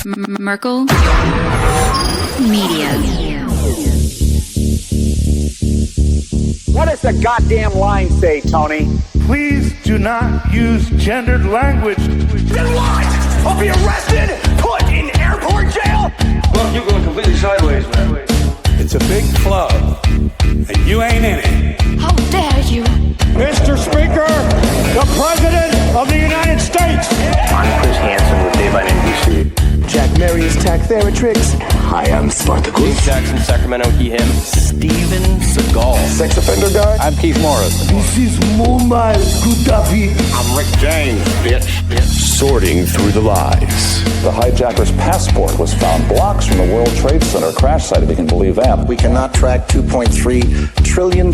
Merkel Media. What does the goddamn line say, Tony? Please do not use gendered language. Then what? I'll be arrested, put in airport jail? Well, you're going completely sideways, man. It's a big club, and you ain't in it. How dare you? Mr. Speaker, the President of the United States. I'm Chris Hansen with Dave on NBC. Jack Marius Tack Theratrix. Hi, I'm Spartacus. Jackson, Sacramento, he, him. Steven Seagal. Sex offender guy. I'm Keith Morris. This is Muammar Gaddafi. I'm Rick James, bitch. Sorting through the lies. The hijacker's passport was found blocks from the World Trade Center crash site, if you can believe that. We cannot track $2.3 trillion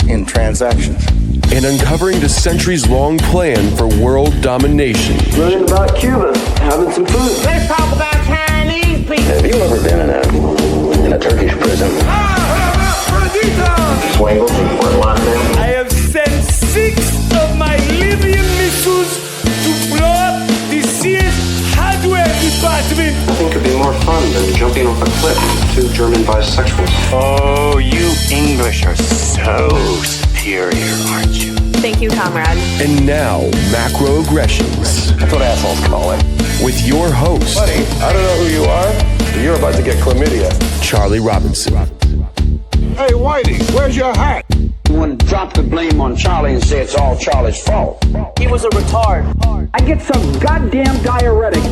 in transactions. And uncovering the centuries-long plan for world domination. Learning about Cuba, having some food. Let's talk about Chinese people. Have you ever been in a Turkish prison? Swangles and Fort Lauderdale? I have sent 6 of my Libyan missiles to blow up the Sears hardware department. Nothing could be more fun than jumping off a cliff with 2 German bisexuals. Oh, you English are so superior, aren't you? Thank you, comrade. And now, macroaggressions. That's what assholes call it. With your host, Buddy, I don't know who you are, but you're about to get chlamydia. Charlie Robinson. Hey, Whitey, where's your hat? You want to drop the blame on Charlie and say it's all Charlie's fault. He was a retard. I get some goddamn diuretic.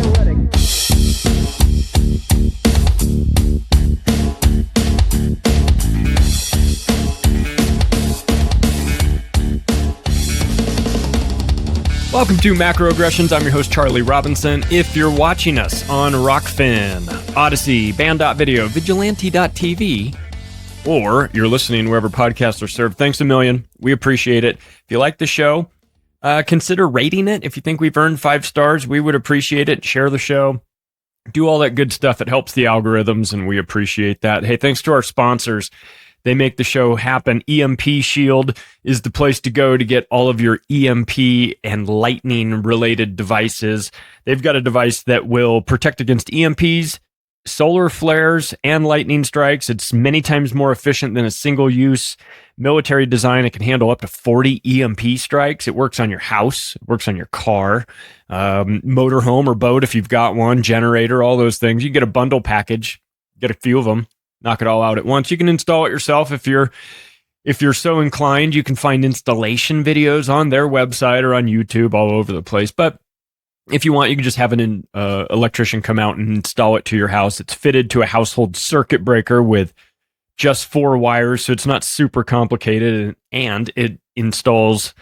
Welcome to Macroaggressions. I'm your host, Charlie Robinson. If you're watching us on Rockfin, Odyssey, Band.video, Vigilante.tv, or you're listening wherever podcasts are served, thanks a million. We appreciate it. If you like the show, consider rating it. If you think we've earned 5 stars, we would appreciate it. Share the show. Do all that good stuff. It helps the algorithms, and we appreciate that. Hey, thanks to our sponsors. They make the show happen. EMP Shield is the place to go to get all of your EMP and lightning related devices. They've got a device that will protect against EMPs, solar flares, and lightning strikes. It's many times more efficient than a single use military design. It can handle up to 40 EMP strikes. It works on your house. It works on your car, motorhome or boat if you've got one, generator, all those things. You can get a bundle package, get a few of them. Knock it all out at once. You can install it yourself if you're so inclined. You can find installation videos on their website or on YouTube all over the place. But if you want, you can just have an electrician come out and install it to your house. It's fitted to a household circuit breaker with just 4 wires, so it's not super complicated, and it installs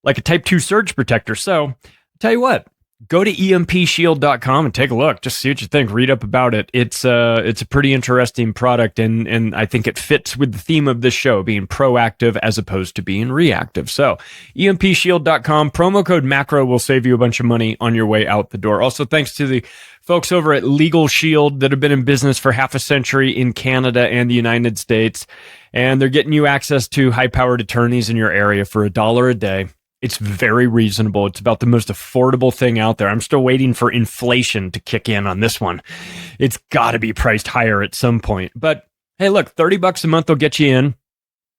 like a Type 2 surge protector. So, I'll tell you what. Go to empshield.com and take a look. Just see what you think. Read up about it. It's a pretty interesting product, and I think it fits with the theme of this show, being proactive as opposed to being reactive. So, empshield.com, promo code MACRO will save you a bunch of money on your way out the door. Also, thanks to the folks over at Legal Shield that have been in business for half a century in Canada and the United States, and they're getting you access to high-powered attorneys in your area for $1 a day. It's very reasonable. It's about the most affordable thing out there. I'm still waiting for inflation to kick in on this one. It's got to be priced higher at some point. But hey, look, $30 a month will get you in,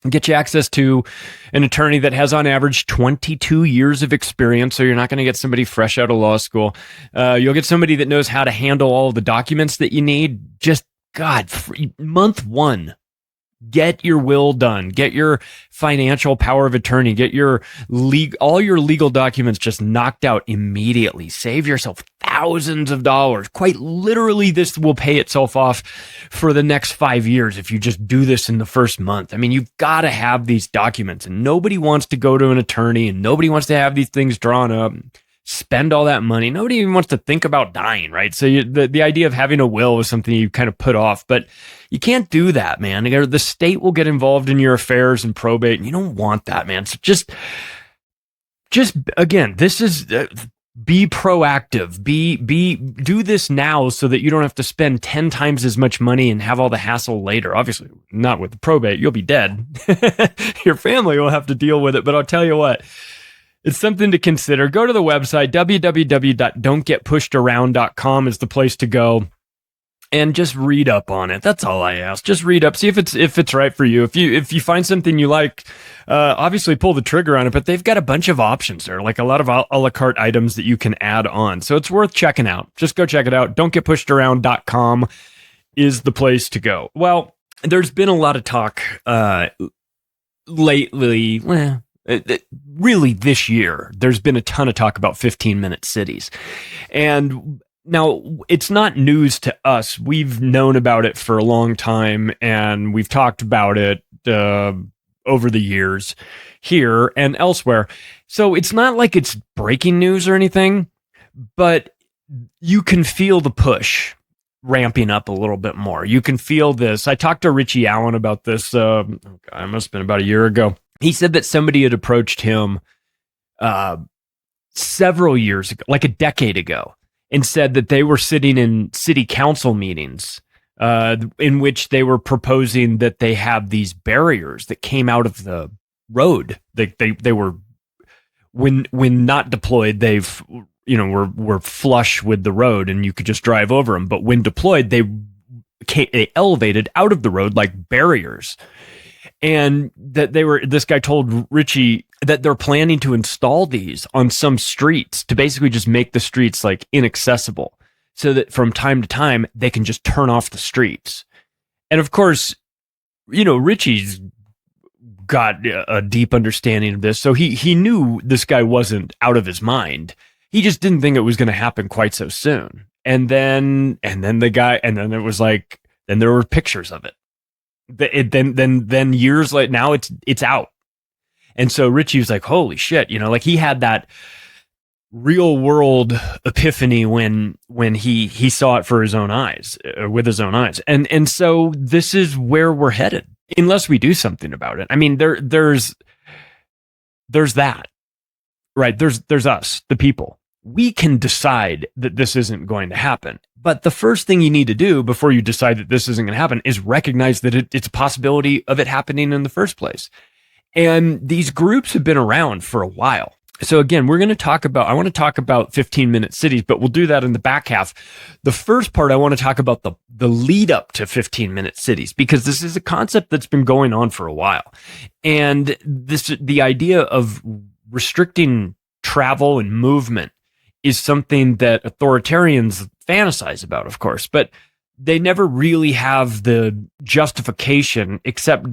get you access to an attorney that has on average 22 years of experience. So you're not going to get somebody fresh out of law school. You'll get somebody that knows how to handle all the documents that you need. Just, God, month 1. Get your will done. Get your financial power of attorney. Get your all your legal documents just knocked out immediately. Save yourself thousands of dollars. Quite literally, this will pay itself off for the next 5 years if you just do this in the first month. I mean, you've got to have these documents, and nobody wants to go to an attorney, and nobody wants to have these things drawn up, spend all that money. Nobody even wants to think about dying, right? So the idea of having a will is something you kind of put off, but you can't do that, man. The state will get involved in your affairs and probate, and you don't want that, man. So just again, this is be proactive. Do this now so that you don't have to spend 10 times as much money and have all the hassle later. Obviously, not with the probate. You'll be dead. Your family will have to deal with it. But I'll tell you what. It's something to consider. Go to the website, www.don'tgetpushedaround.com is the place to go. And just read up on it. That's all I ask. Just read up, see if it's right for you. If you find something you like, obviously pull the trigger on it. But they've got a bunch of options there, like a lot of a la carte items that you can add on. So it's worth checking out. Just go check it out. Don'tgetpushedaround.com is the place to go. Well, there's been a lot of talk lately. Well, really this year, there's been a ton of talk about 15-minute cities, and now, it's not news to us. We've known about it for a long time, and we've talked about it over the years here and elsewhere. So it's not like it's breaking news or anything, but you can feel the push ramping up a little bit more. You can feel this. I talked to Richie Allen about this, it must have been about a year ago. He said that somebody had approached him several years ago, like a decade ago, and said that they were sitting in city council meetings in which they were proposing that they have these barriers that came out of the road. They were, when not deployed, were flush with the road and you could just drive over them. But when deployed, they elevated out of the road like barriers. And that this guy told Richie that they're planning to install these on some streets to basically just make the streets like inaccessible so that from time to time they can just turn off the streets. And of course, Richie's got a deep understanding of this. So he knew this guy wasn't out of his mind. He just didn't think it was going to happen quite so soon. And then it was like, then there were pictures of it. Then years later, now it's out. And so Richie was like, holy shit, like he had that real world epiphany when he saw it for his own eyes, with his own eyes. And so this is where we're headed unless we do something about it. I mean, there's that, right? There's us, the people. We can decide that this isn't going to happen. But the first thing you need to do before you decide that this isn't going to happen is recognize that it's a possibility of it happening in the first place. And these groups have been around for a while. So again, I want to talk about 15-minute cities, but we'll do that in the back half. The first part, I want to talk about the lead up to 15-minute cities, because this is a concept that's been going on for a while. And the idea of restricting travel and movement is something that authoritarians fantasize about, of course, but they never really have the justification, except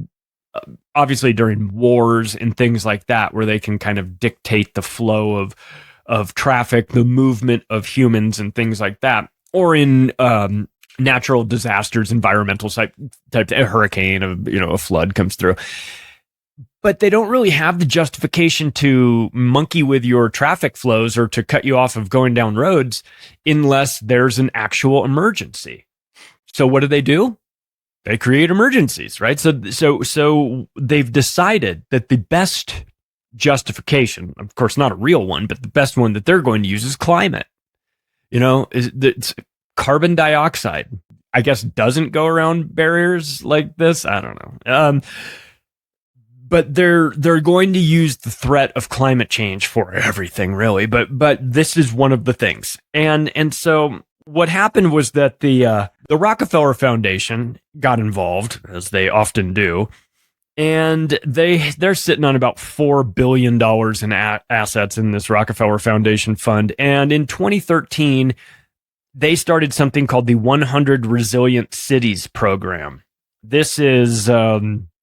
obviously during wars and things like that, where they can kind of dictate the flow of traffic, the movement of humans and things like that, or in natural disasters, environmental type, a hurricane, a flood comes through. But they don't really have the justification to monkey with your traffic flows or to cut you off of going down roads unless there's an actual emergency. So what do? They create emergencies, right? So they've decided that the best justification, of course, not a real one, but the best one that they're going to use is climate. It's carbon dioxide, I guess, doesn't go around barriers like this. I don't know. But they're going to use the threat of climate change for everything, really. But this is one of the things. And so what happened was that the Rockefeller Foundation got involved, as they often do, and they're sitting on about $4 billion in assets in this Rockefeller Foundation fund. And in 2013, they started something called the 100 Resilient Cities program. This is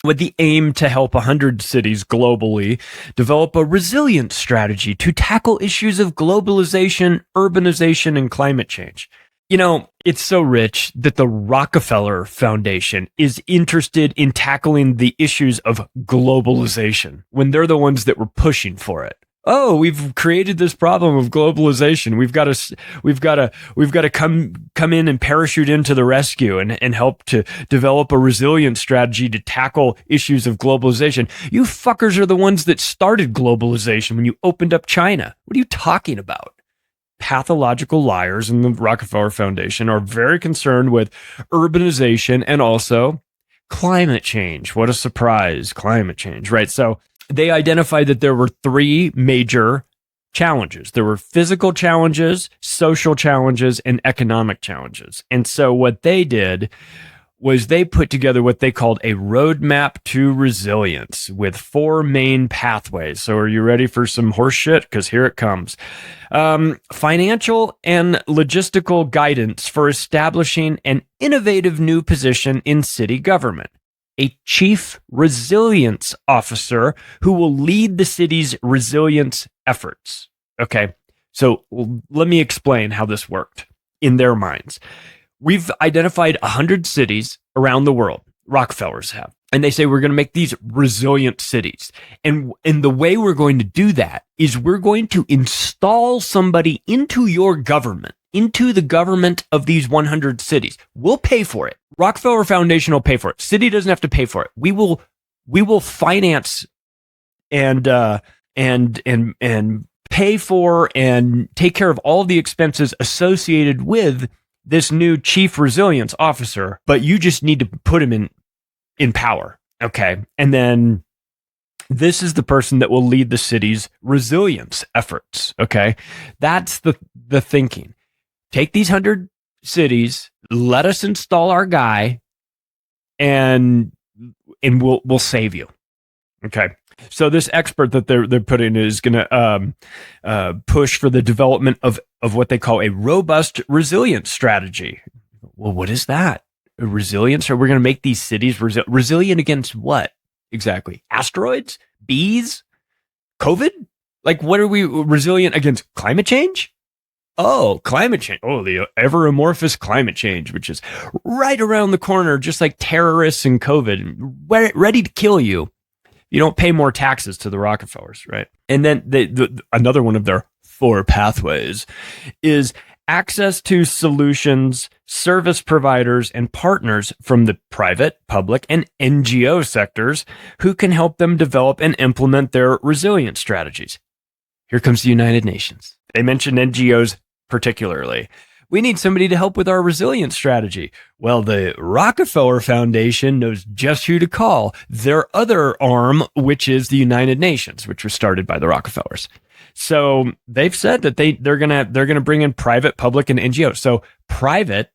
with the aim to help 100 cities globally develop a resilient strategy to tackle issues of globalization, urbanization, and climate change. It's so rich that the Rockefeller Foundation is interested in tackling the issues of globalization when they're the ones that were pushing for it. Oh, we've created this problem of globalization. We've got to come in and parachute into the rescue and help to develop a resilient strategy to tackle issues of globalization. You fuckers are the ones that started globalization when you opened up China. What are you talking about? Pathological liars in the Rockefeller Foundation are very concerned with urbanization and also climate change. What a surprise, climate change, right? So they identified that there were three major challenges. There were physical challenges, social challenges, and economic challenges. And so what they did was they put together what they called a roadmap to resilience with four main pathways. So are you ready for some horse shit? Because here it comes. Financial and logistical guidance for establishing an innovative new position in city government. A chief resilience officer who will lead the city's resilience efforts. Okay, so let me explain how this worked in their minds. We've identified 100 cities around the world, Rockefellers have, and they say we're going to make these resilient cities. And the way we're going to do that is we're going to install somebody into your government, into the government of these 100 cities. We'll pay for it. Rockefeller Foundation will pay for it. City doesn't have to pay for it. We will finance and pay for and take care of all the expenses associated with this new chief resilience officer, but you just need to put him in power. Okay. And then this is the person that will lead the city's resilience efforts. Okay. That's the thinking. Take these 100 cities, let us install our guy, and we'll save you. Okay. So this expert that they're putting is going to push for the development of what they call a robust resilience strategy. Well, what is that? Resilience? Or we're going to make these cities resilient against what exactly? Asteroids? Bees? COVID? Like, what are we resilient against? Climate change? Oh, climate change. Oh, the ever amorphous climate change, which is right around the corner, just like terrorists and COVID, ready to kill you. You don't pay more taxes to the Rockefellers, right? And then another one of their four pathways is access to solutions, service providers, and partners from the private, public, and NGO sectors who can help them develop and implement their resilience strategies. Here comes the United Nations. They mentioned NGOs particularly. We need somebody to help with our resilience strategy. Well, the Rockefeller Foundation knows just who to call. Their other arm, which is the United Nations, which was started by the Rockefellers. So they've said that they're gonna bring in private, public, and NGOs. So private,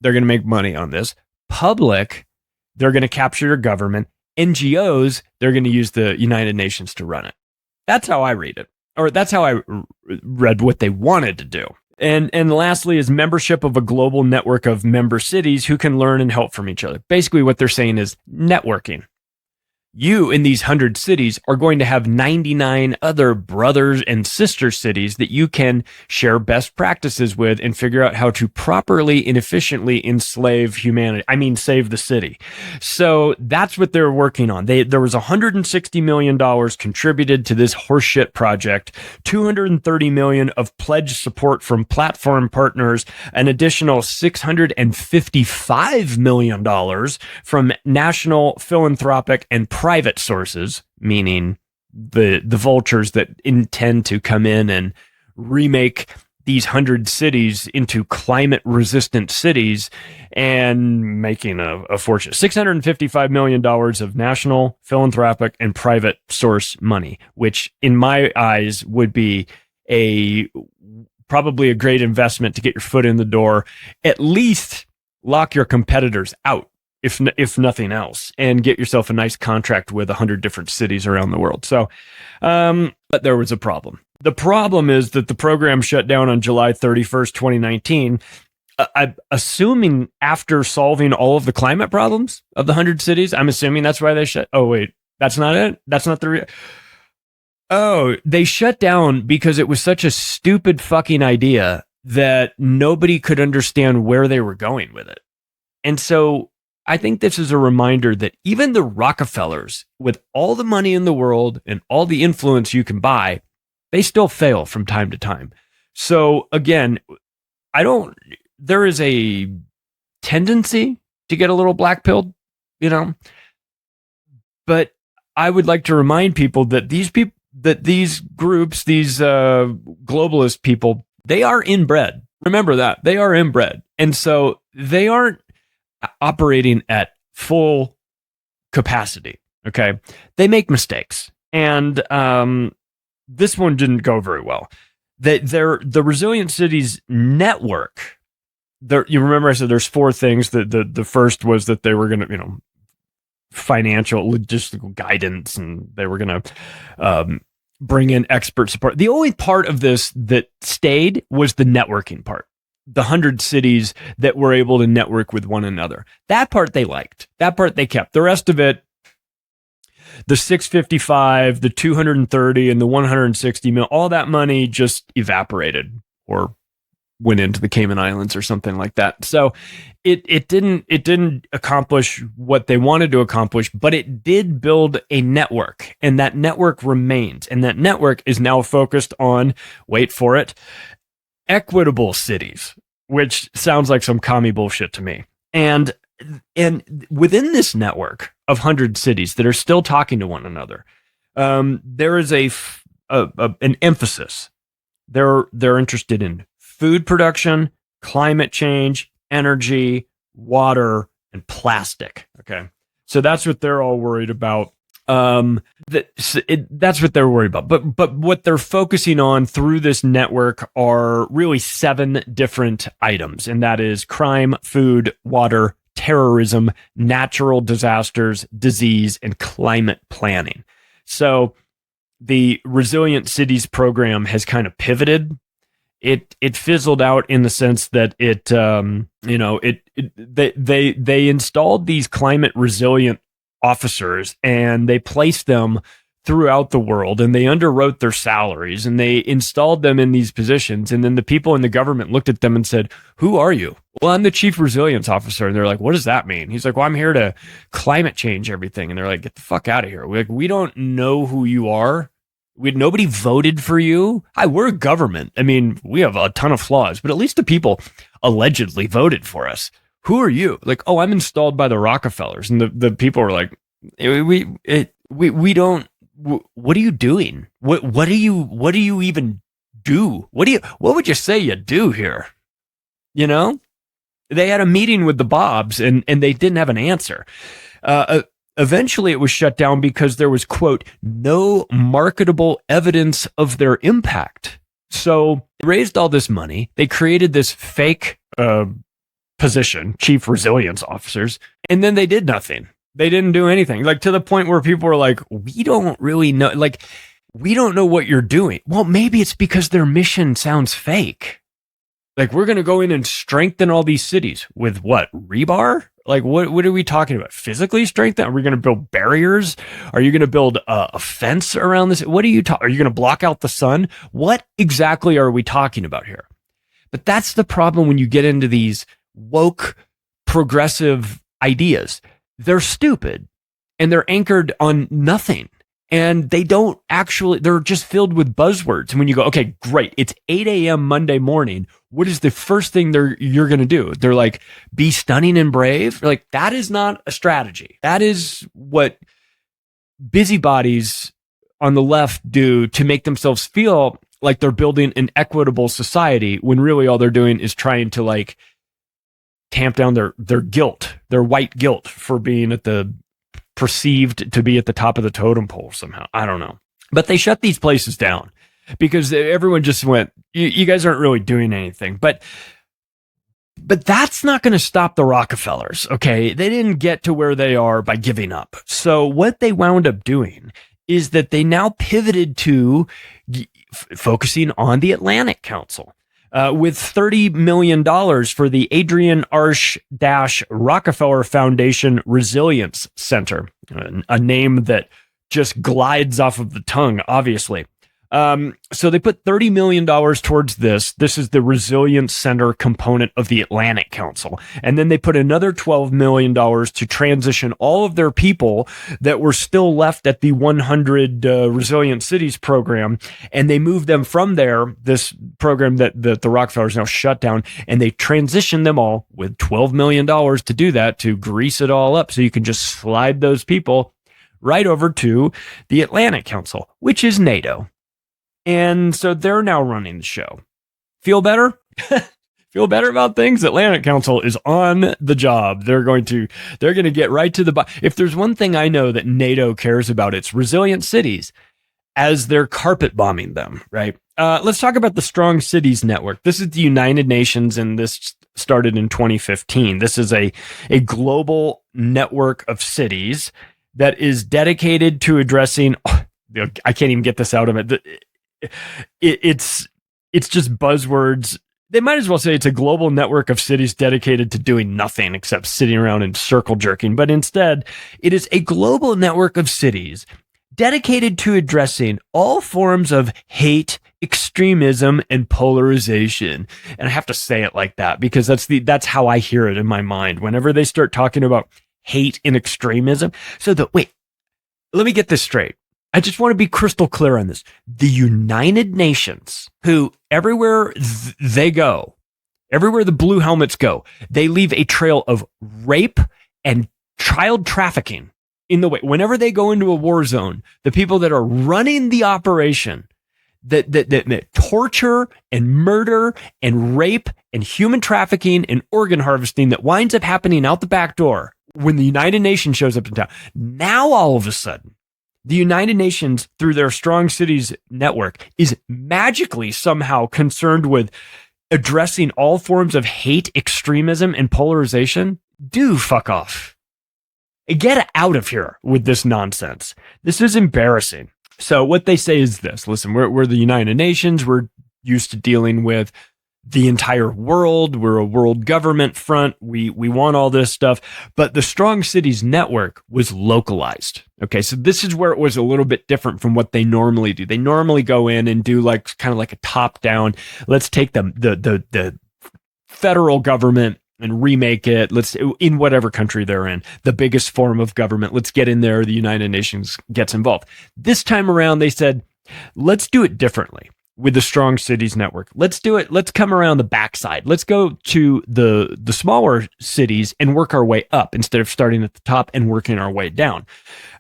they're gonna make money on this. Public, they're gonna capture your government. NGOs, they're gonna use the United Nations to run it. That's how I read it, or that's how I read what they wanted to do. And lastly is membership of a global network of member cities who can learn and help from each other. Basically, what they're saying is networking. You in these 100 cities are going to have 99 other brothers and sister cities that you can share best practices with and figure out how to properly and efficiently enslave humanity. I mean, save the city. So that's what they're working on. There was $160 million contributed to this horseshit project, $230 million of pledged support from platform partners, an additional $655 million from national philanthropic and private sources, meaning the vultures that intend to come in and remake these 100 cities into climate resistant cities and making a fortune. $655 million of national philanthropic and private source money, which in my eyes would be probably a great investment to get your foot in the door, at least lock your competitors out, if nothing else, and get yourself a nice contract with 100 different cities around the world. So, but there was a problem. The problem is that the program shut down on July 31st, 2019. I'm assuming after solving all of the climate problems of the 100 cities, I'm assuming that's why they shut. Oh, wait, that's not it. That's not the Oh, they shut down because it was such a stupid fucking idea that nobody could understand where they were going with it. And so I think this is a reminder that even the Rockefellers, with all the money in the world and all the influence you can buy, they still fail from time to time. So again, there is a tendency to get a little black-pilled, but I would like to remind people that these groups, these globalist people, they are inbred. Remember that. They are inbred. And so they aren't operating at full capacity. Okay. They make mistakes. And this one didn't go very well. The Resilient Cities Network, you remember I said there's 4 things. The first was that they were going to, financial, logistical guidance, and they were going to bring in expert support. The only part of this that stayed was the networking part. The 100 cities that were able to network with one another. That part they liked. That part they kept. The rest of it, the 655, the 230, and the 160 mil, all that money just evaporated or went into the Cayman Islands or something like that. So it didn't accomplish what they wanted to accomplish, but it did build a network, and that network remains. And that network is now focused on, wait for it, equitable cities, which sounds like some commie bullshit to me. And within this network of 100 cities that are still talking to one another, there is an emphasis. They're interested in food production, climate change, energy, water, and plastic. Okay, so that's what they're all worried about. That's what they're worried about. But what they're focusing on through this network are really 7 different items, and that is crime, food, water, terrorism, natural disasters, disease, and climate planning. So the Resilient Cities program has kind of pivoted. It fizzled out in the sense that they installed these climate resilient officers, and they placed them throughout the world, and they underwrote their salaries, and they installed them in these positions. And then the people in the government looked at them and said, "Who are you?" "Well, I'm the chief resilience officer." And they're like, "What does that mean?" He's like, "Well, I'm here to climate change everything." And they're like, "Get the fuck out of here. We don't know who you are. Nobody voted for you." We're a government. I mean, we have a ton of flaws, but at least the people allegedly voted for us. Who are you? Like, "Oh, I'm installed by the Rockefellers." And the people were like, we don't, what are you doing? What do you even do? What would you say you do here? They had a meeting with the Bobs, and they didn't have an answer. Eventually it was shut down because there was, quote, "no marketable evidence of their impact." So they raised all this money. They created this fake position, chief resilience officers, and then they did nothing. They didn't do anything, like, to the point where people were like, "We don't really know. Like, we don't know what you're doing." Well, maybe it's because their mission sounds fake. Like, we're going to go in and strengthen all these cities with what? Rebar? Like, what are we talking about? Physically strengthen? Are we going to build barriers? Are you going to build a fence around this? What are you talking? Are you going to block out the sun? What exactly are we talking about here? But that's the problem when you get into these woke, progressive ideas. They're stupid, and they're anchored on nothing. And they're just filled with buzzwords. And when you go, okay, great, it's 8 a.m. Monday morning, what is the first thing you're going to do? They're like, be stunning and brave. Like, that is not a strategy. That is what busybodies on the left do to make themselves feel like they're building an equitable society, when really all they're doing is trying to, like, tamp down their guilt, their white guilt for being perceived to be at the top of the totem pole somehow. I don't know. But they shut these places down because everyone just went, you guys aren't really doing anything. But that's not going to stop the Rockefellers, okay? They didn't get to where they are by giving up. So what they wound up doing is that they now pivoted to focusing on the Atlantic Council. With $30 million for the Adrian Arsh Rockefeller Foundation Resilience Center, a name that just glides off of the tongue, obviously. So they put $30 million towards this. This is the Resilience Center component of the Atlantic Council. And then they put another $12 million to transition all of their people that were still left at the 100 Resilient Cities program. And they moved them from there, this program that the Rockefellers now shut down, and they transitioned them all with $12 million to do that, to grease it all up so you can just slide those people right over to the Atlantic Council, which is NATO. And so they're now running the show. Feel better? Feel better about things? Atlantic Council is on the job. They're going to get right to the bottom. If there's one thing I know that NATO cares about, it's resilient cities. as they're carpet bombing them, right? Let's talk about the Strong Cities Network. This is the United Nations, and this started in 2015. This is a global network of cities that is dedicated to addressing, I can't even get this out of it. It's just buzzwords. They might as well say it's a global network of cities dedicated to doing nothing except sitting around and circle jerking. But instead, it is a global network of cities dedicated to addressing all forms of hate, extremism, and polarization. And I have to say it like that because that's how I hear it in my mind whenever they start talking about hate and extremism. Wait, let me get this straight. I just want to be crystal clear on this. The United Nations, who everywhere they go, everywhere the blue helmets go, they leave a trail of rape and child trafficking in the way. Whenever they go into a war zone, the people that are running the operation that torture and murder and rape and human trafficking and organ harvesting that winds up happening out the back door when the United Nations shows up in town. Now, all of a sudden, the United Nations, through their Strong Cities Network, is magically somehow concerned with addressing all forms of hate, extremism, and polarization. Do fuck off. Get out of here with this nonsense. This is embarrassing. So what they say is this. Listen, we're the United Nations. We're used to dealing with the entire world. We're a world government front. We want all this stuff. But the Strong Cities Network was localized. Okay, so this is where it was a little bit different from what they normally do. They normally go in and do like kind of like a top down. Let's take the federal government and remake it. Let's, in whatever country they're in, the biggest form of government. Let's get in there. The United Nations gets involved. This time around, they said, let's do it differently with the Strong Cities Network. Let's do it. Let's come around the backside. Let's go to the smaller cities and work our way up instead of starting at the top and working our way down.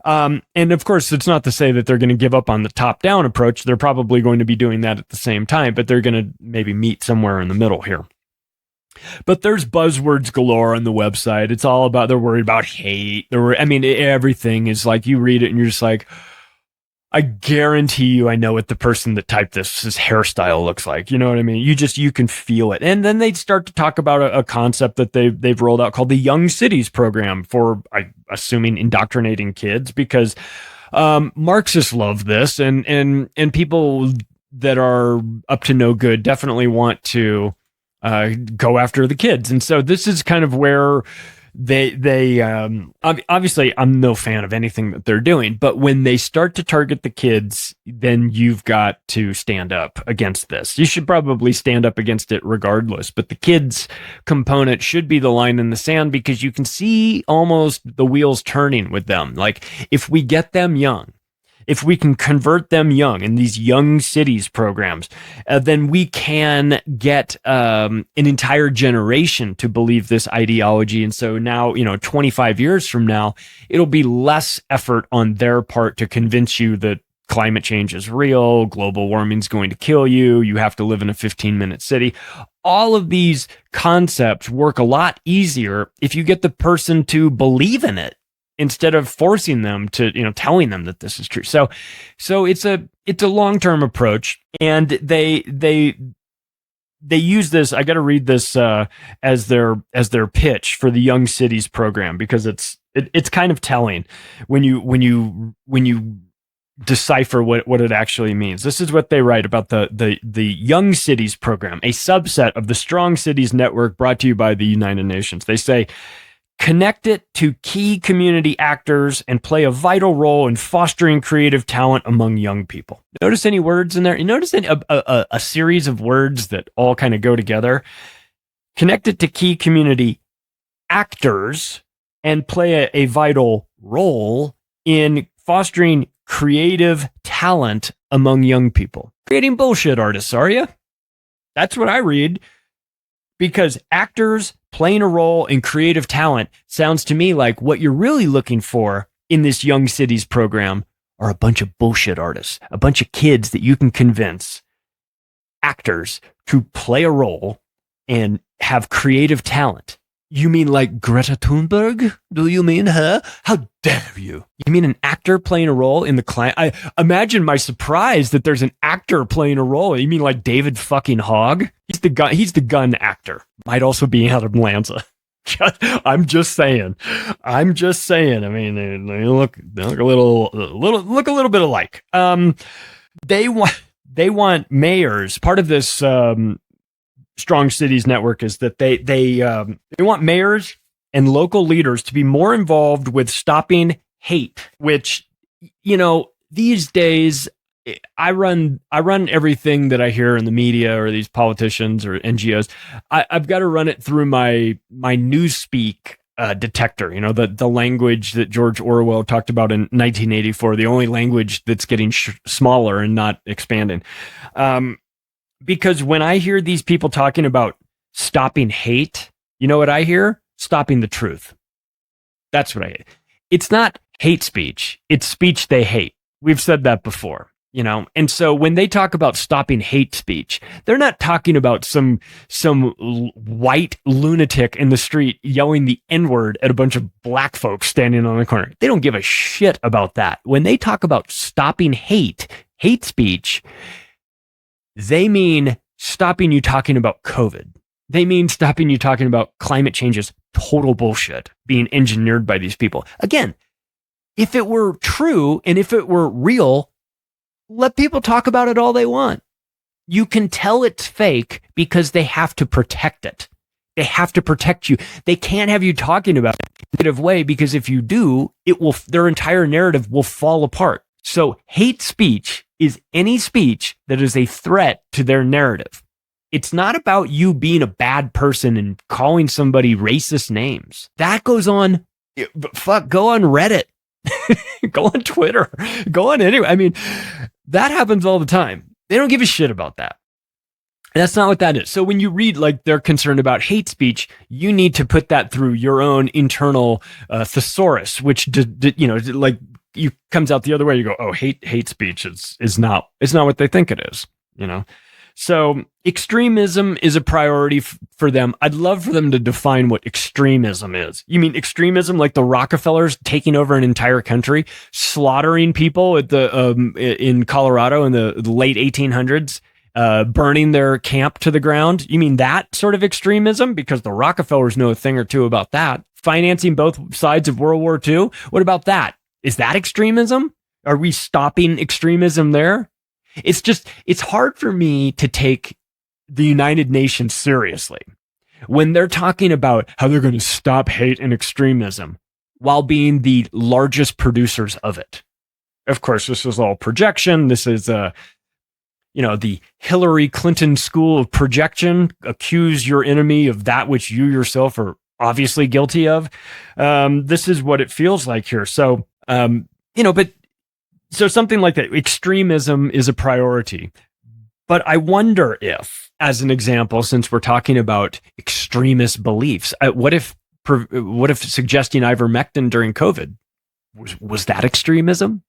And of course, it's not to say that they're going to give up on the top-down approach. They're probably going to be doing that at the same time, but they're going to maybe meet somewhere in the middle here. But there's buzzwords galore on the website. It's all about, they're worried about hate. Everything is like, you read it and you're just like, I guarantee you I know what the person that typed this, his hairstyle looks like. You know what I mean? You can feel it. And then they start to talk about a concept that they've rolled out called the Young Cities Program for, I'm assuming, indoctrinating kids, because Marxists love this, and people that are up to no good definitely want to go after the kids. And so this is kind of where they obviously, I'm no fan of anything that they're doing, but when they start to target the kids, then you've got to stand up against this. You should probably stand up against it regardless, but the kids component should be the line in the sand, because you can see almost the wheels turning with them. Like, if we get them young, if we can convert them young in these young cities programs, then we can get an entire generation to believe this ideology. And so now, 25 years from now, it'll be less effort on their part to convince you that climate change is real, global warming is going to kill you, you have to live in a 15-minute city. All of these concepts work a lot easier if you get the person to believe in it, instead of forcing them to, telling them that this is true. So it's a long-term approach, and they use this. I got to read this as their pitch for the Young Cities program, because it's kind of telling when you decipher what it actually means. This is what they write about the Young Cities program, a subset of the Strong Cities Network brought to you by the United Nations. They say, connect it to key community actors and play a vital role in fostering creative talent among young people. Notice any words in there? You notice a series of words that all kind of go together? Connect it to key community actors and play a vital role in fostering creative talent among young people. Creating bullshit artists, are you? That's what I read. Because actors playing a role in creative talent sounds to me like what you're really looking for in this Young Cities program are a bunch of bullshit artists, a bunch of kids that you can convince, actors, to play a role and have creative talent You mean like Greta Thunberg? Do you mean her? How dare you? You mean an actor playing a role in the climate? I imagine my surprise that there's an actor playing a role. You mean like David fucking Hogg? He's the gun actor. Might also be Adam Lanza. I'm just saying. I mean, they look a little bit alike. They want mayors. Part of this Strong Cities Network is that they want mayors and local leaders to be more involved with stopping hate, which, these days I run everything that I hear in the media or these politicians or NGOs. I've got to run it through my newspeak detector, the language that George Orwell talked about in 1984, the only language that's getting smaller and not expanding. Because when I hear these people talking about stopping hate, you know what I hear? Stopping the truth. That's what I hear. It's not hate speech. It's speech they hate. We've said that before, And so when they talk about stopping hate speech, they're not talking about some white lunatic in the street yelling the N-word at a bunch of black folks standing on the corner. They don't give a shit about that. When they talk about stopping hate speech, they mean stopping you talking about COVID. They mean stopping you talking about climate change is total bullshit being engineered by these people. Again, if it were true and if it were real, let people talk about it all they want. You can tell it's fake because they have to protect it. They have to protect you. They can't have you talking about it in a negative way because if you do, their entire narrative will fall apart. So hate speech is any speech that is a threat to their narrative. It's not about you being a bad person and calling somebody racist names. That goes on. Go on Reddit. Go on Twitter. Go on anywhere. I mean, that happens all the time. They don't give a shit about that. And that's not what that is. So when you read like they're concerned about hate speech, you need to put that through your own internal thesaurus, which you comes out the other way. You go, oh, hate speech is not what they think it is, So extremism is a priority for them. I'd love for them to define what extremism is. You mean extremism like the Rockefellers taking over an entire country, slaughtering people at in Colorado in the late 1800s, burning their camp to the ground? You mean that sort of extremism? Because the Rockefellers know a thing or two about that. Financing both sides of World War II? What about that? Is that extremism? Are we stopping extremism there? It's hard for me to take the United Nations seriously when they're talking about how they're going to stop hate and extremism while being the largest producers of it. Of course, this is all projection. This is, the Hillary Clinton school of projection. Accuse your enemy of that which you yourself are obviously guilty of. This is what it feels like here. So, So something like that, extremism is a priority. But I wonder if, as an example, since we're talking about extremist beliefs, what if suggesting ivermectin during COVID, was that extremism?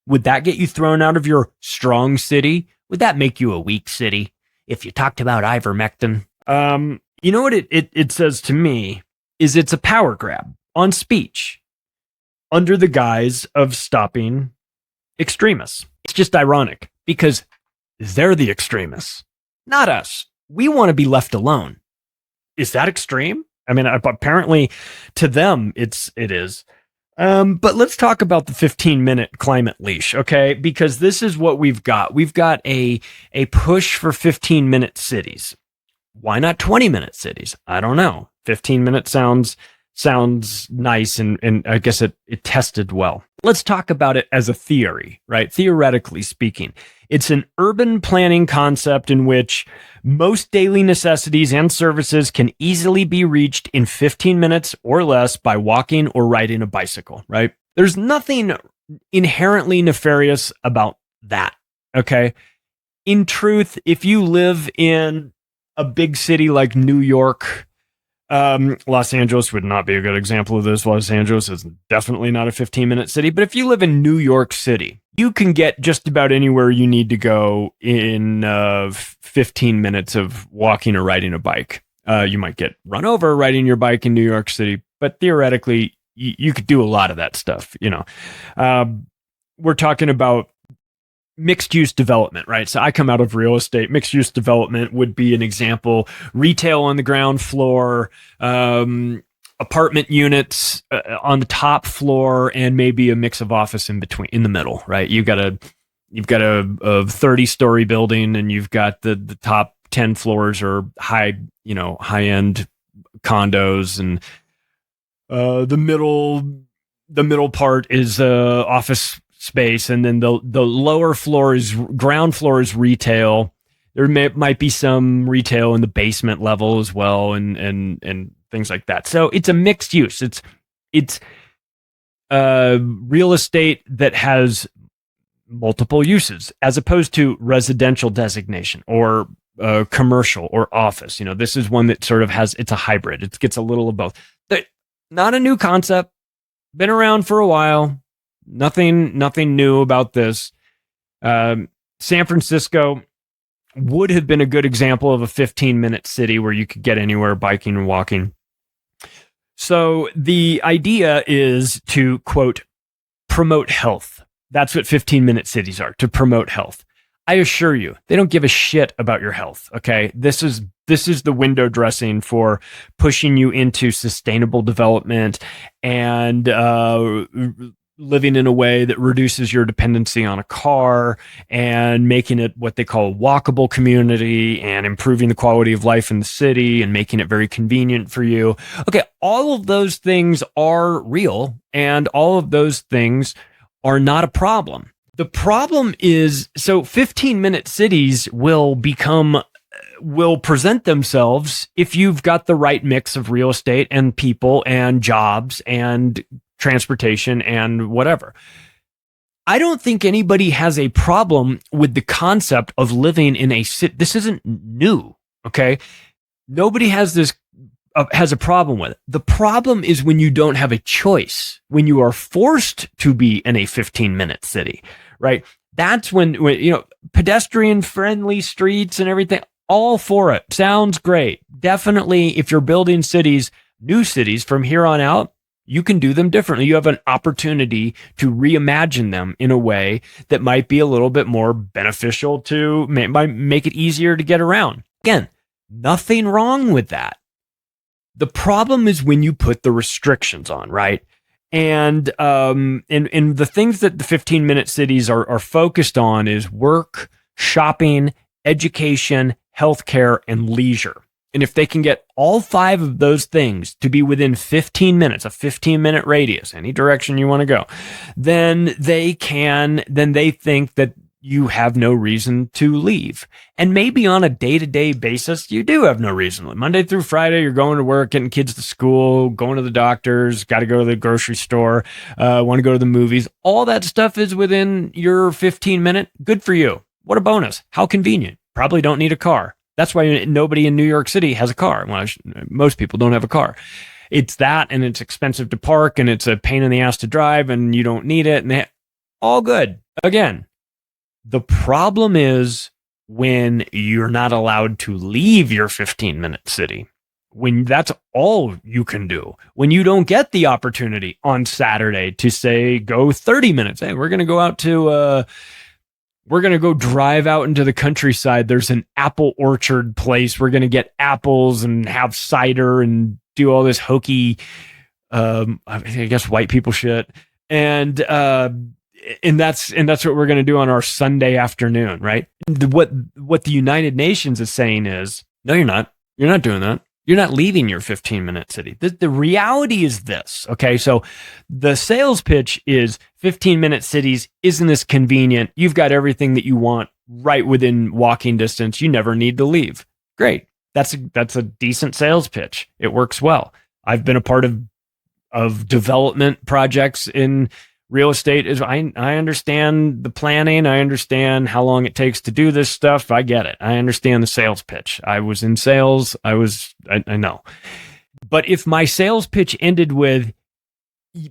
Would that get you thrown out of your strong city? Would that make you a weak city if you talked about ivermectin? You know what it says to me is it's a power grab on speech under the guise of stopping extremists. It's just ironic because they're the extremists, not us. We want to be left alone. Is that extreme? I mean, apparently to them it is. But let's talk about the 15-minute climate leash, okay? Because this is what we've got. We've got a push for 15-minute cities. Why not 20-minute cities? I don't know. 15 minutes sounds nice, and I guess it tested well. Let's talk about it as a theory, right? Theoretically speaking, it's an urban planning concept in which most daily necessities and services can easily be reached in 15 minutes or less by walking or riding a bicycle, right? There's nothing inherently nefarious about that, okay? In truth, if you live in a big city like New York, Los Angeles would not be a good example of this. Los Angeles is definitely not a 15-minute city. But if you live in New York City, you can get just about anywhere you need to go in 15 minutes of walking or riding a bike. You might get run over riding your bike in New York City, but theoretically, you could do a lot of that stuff. We're talking about mixed use development, right? So I come out of real estate. Mixed use development would be an example. Retail on the ground floor, apartment units on the top floor, and maybe a mix of office in the middle, right? You've got a 30-story building, and you've got the top 10 floors are high-end condos, and the middle part is office space, and then the lower floor is ground floor is retail. There might be some retail in the basement level as well, and things like that. So it's a mixed use. It's real estate that has multiple uses, as opposed to residential designation or commercial or office. This is one that sort of it's a hybrid. It gets a little of both. Not a new concept. Been around for a while. Nothing new about this. San Francisco would have been a good example of a 15-minute city where you could get anywhere biking and walking. So the idea is to, quote, promote health. That's what 15-minute cities are, to promote health. I assure you, they don't give a shit about your health, okay? This is the window dressing for pushing you into sustainable development and living in a way that reduces your dependency on a car and making it what they call a walkable community and improving the quality of life in the city and making it very convenient for you. Okay, all of those things are real, and all of those things are not a problem. The problem is, so 15-minute cities will present themselves if you've got the right mix of real estate and people and jobs and transportation and whatever. I don't think anybody has a problem with the concept of living in a city. This isn't new, okay? Nobody has a problem with it. The problem is when you don't have a choice, when you are forced to be in a 15-minute city, right? That's when pedestrian-friendly streets and everything, all for it. Sounds great. Definitely, if you're building cities, new cities from here on out, you can do them differently. You have an opportunity to reimagine them in a way that might be a little bit more beneficial to make it easier to get around. Again, nothing wrong with that. The problem is when you put the restrictions on, right? And the things that the 15-minute cities are focused on is work, shopping, education, healthcare, and leisure. And if they can get all 5 of those things to be within 15 minutes, a 15-minute radius, any direction you want to go, then they think that you have no reason to leave. And maybe on a day-to-day basis, you do have no reason. Monday through Friday, you're going to work, getting kids to school, going to the doctors, got to go to the grocery store, want to go to the movies. All that stuff is within your 15-minute. Good for you. What a bonus. How convenient. Probably don't need a car. That's why nobody in New York City has a car. Well, most people don't have a car. It's that, and it's expensive to park, and it's a pain in the ass to drive, and you don't need it. And all good. Again, the problem is when you're not allowed to leave your 15-minute city, when that's all you can do, when you don't get the opportunity on Saturday to say, go 30 minutes. Hey, we're going to go out to... we're going to go drive out into the countryside. There's an apple orchard place. We're going to get apples and have cider and do all this hokey, I guess, white people shit. And that's what we're going to do on our Sunday afternoon, right? What the United Nations is saying is, no, you're not. You're not doing that. You're not leaving your 15-minute city. The reality is this, okay? So the sales pitch is 15-minute cities. Isn't this convenient? You've got everything that you want right within walking distance. You never need to leave. Great. That's a decent sales pitch. It works well. I've been a part of development projects in real estate. I understand the planning. I understand how long it takes to do this stuff. I get it. I understand the sales pitch. I was in sales. I know. But if my sales pitch ended with,